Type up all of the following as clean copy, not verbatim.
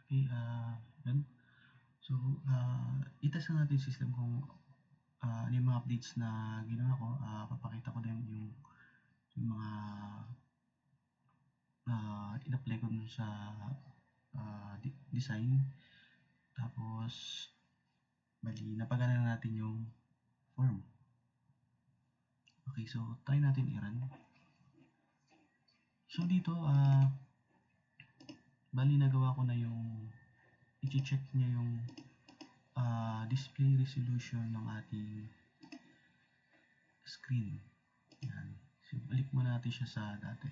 Okay, yan. So, i-test na natin yung system kung ano yung mga updates na ginawa ko. Papakita ko din yung mga in-apply ko dun sa design. Tapos, bali, napagana na natin yung form. Okay, so try natin i-run. So dito, bali nagawa ko na yung i-check niya yung display resolution ng ating screen. Yan. So balik muna natin siya sa dati.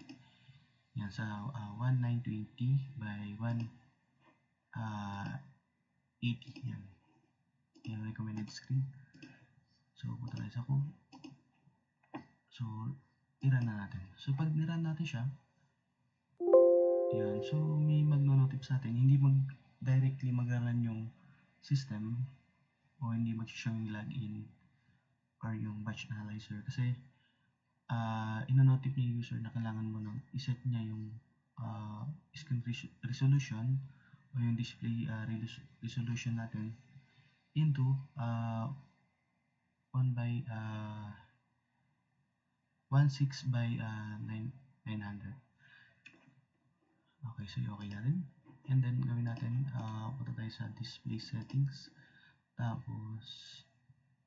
Yan, sa 1920 by 180. Yan. Yung recommended screen. So punta tayo sa code. So i-run na natin. So pag ni-run natin siya, yan. So may magno-notify sa atin, hindi directly mag-run yung system o hindi mag-show yung login or yung batch analyzer kasi ino-notify niya yung user na kailangan mo nang iset niya yung screen resolution o yung display resolution natin into 16 by 900. Okay, so okay natin. And then gawin natin, punta tayo sa display settings. Tapos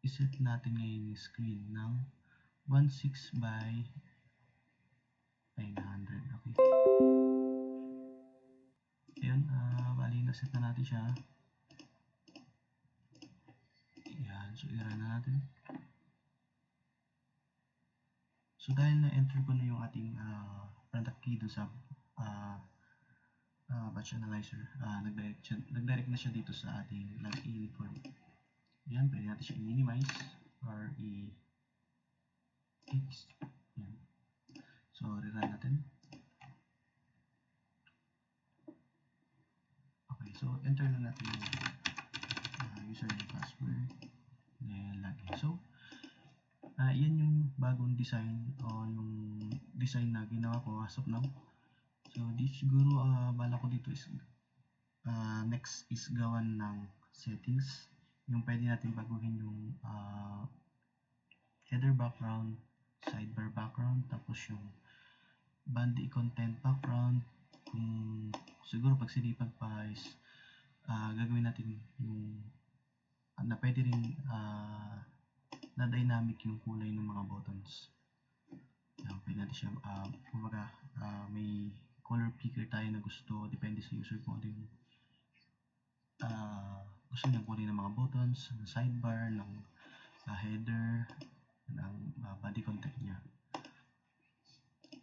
iset natin ngayon yung screen ng 16 by 900. Okay. Ayun, bali na set na natin siya. Ayan, so i-run na natin. So dahil na-enter ko na yung ating product key dun sa batch analyzer, nag-direct na siya dito sa ating login form. Ayan, pwede natin siya i-minimize or i-fix. Ayan. So, rerun natin. Okay, so enter na natin yung username, password, then login. So, yan yung bagong design o yung design na ginawa ko as of now. So, siguro bala ko dito is next is gawan ng settings. Yung pwede natin baguhin yung header background, sidebar background, tapos yung body content background. Kung siguro pag sinipag pa is gagawin natin yung na pwede rin na dynamic yung kulay ng mga buttons. Yan, pwede natin siya kumbaga may color picker tayo na gusto, depende sa user kung ano yung gusto niyang kulay ng mga buttons, ng sidebar, ng header, ng body content niya.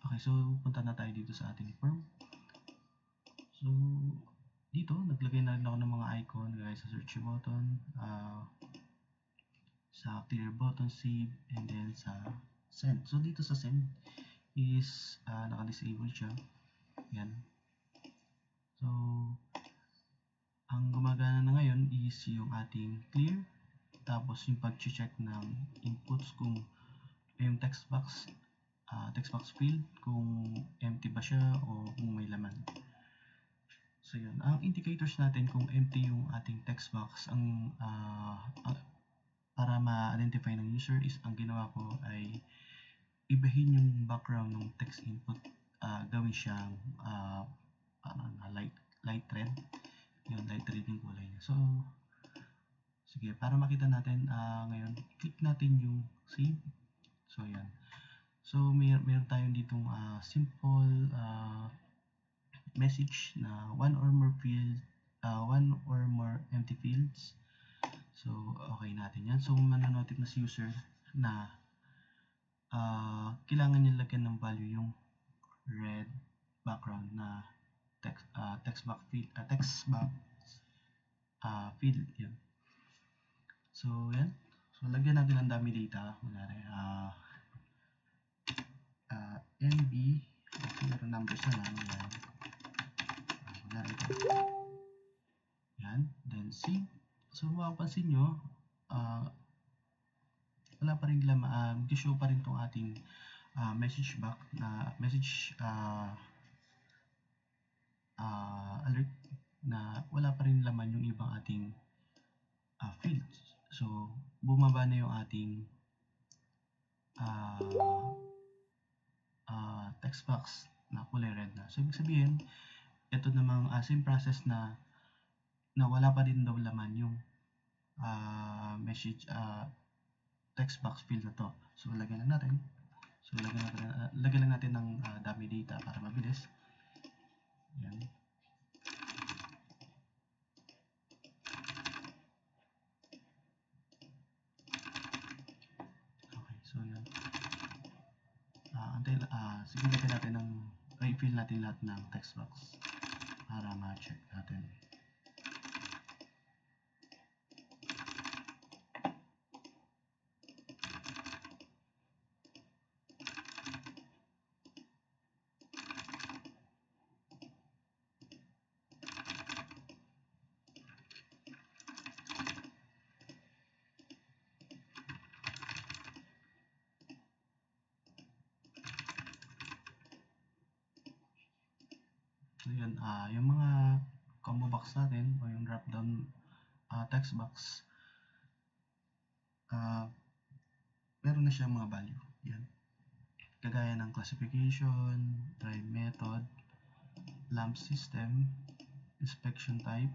Okay, so punta na tayo dito sa ating form. So dito naglagay na rin ako ng mga icon gaya sa search button, sa clear button, save, and then sa send. So dito sa send is naka-disable siya. Yan. So ang gumagana na ngayon is yung ating clear, tapos yung pag-check ng inputs kung yung text box field kung empty ba siya o kung may laman. So yun, ang indicators natin kung empty yung ating text box, ang para ma-identify ng user is ang ginawa ko ay ibahin yung background ng text input, gawin siyang light red. Yun, light red yung kulay niya. So sige, para makita natin ngayon, click natin yung save. So yan. So meron tayong ditong simple message na one or more empty fields. So okay natin yan. So mananotify na si user na kailangan niya lagyan ng value yung red background na text box field. Yan. So yan. So lagyan natin ang dami data. Kunwari NB zero numbers na lang. Yan. Kunwari ito. Yan. Then save. So mapapansin nyo wala pa rin show pa rin tong ating message alert na wala pa rin laman yung ibang ating fields. So, bumaba na yung ating text box na kulay red na. So, ibig sabihin, ito namang same process na wala pa din daw laman yung message text box field na to. So, lagyan lang natin. So, lagyan lang natin ng dummy data para mabilis. Yan. Okay, so yan. Sige, lagyan natin i-fill natin lahat ng text box para ma-check natin. So yun, yung mga combo box natin o yung drop down text box, meron na siyang mga value. Yan. Kagaya ng classification, drive method, lamp system, inspection type,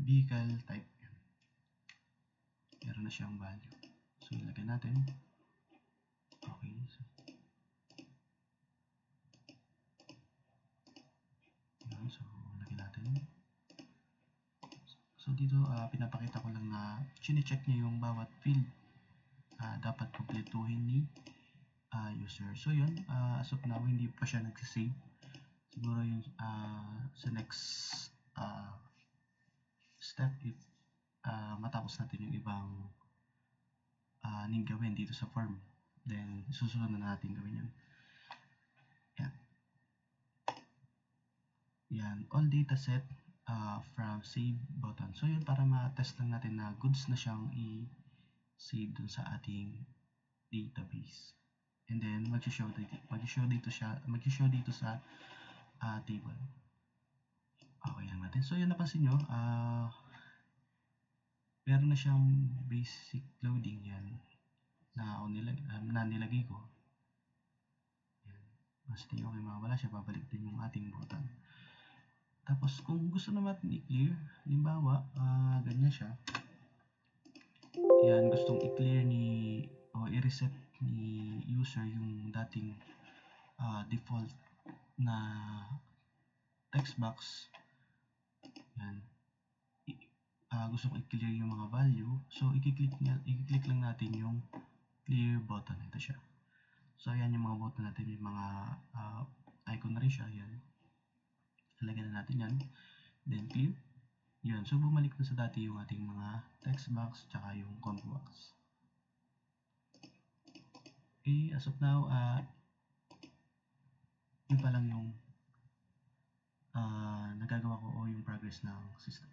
vehicle type. Yan. Meron na siyang value. So ilagay natin. Okay. So lagyan natin. So dito pinapakita ko lang na chine-check niya yung bawat field dapat kumpletuhin ni user. So yun, as of now hindi pa siya nagsisave. Siguro yung sa next step if matapos natin yung ibang ning gawin dito sa form, then susunod na natin gawin yun. Yan, all data set from save button. So yun, para ma-test lang natin na goods na siyang i-save dun sa ating database. And then mag-show dito sa table. Okay lang natin. So yun, napansin nyo, meron na siyang basic loading yan na nilagay ko. Yan. Basta okay, wala siya, babalik din yung ating button. Tapos kung gusto naman i-clear, halimbawa, ganyan siya. Yan, gustong i-clear o i-reset ni user yung dating default na text box. Yan. Gusto kong i-clear yung mga value. So, i-click lang natin yung clear button. Ito siya. So, ayan yung mga button natin. Yung mga icon na rin siya. Yan. Lagyan na natin yan. Then, clear. Yun. So, bumalik na sa dati yung ating mga text box tsaka yung combo box. Okay, as of now, yun pa lang yung nagagawa ko o yung progress ng system.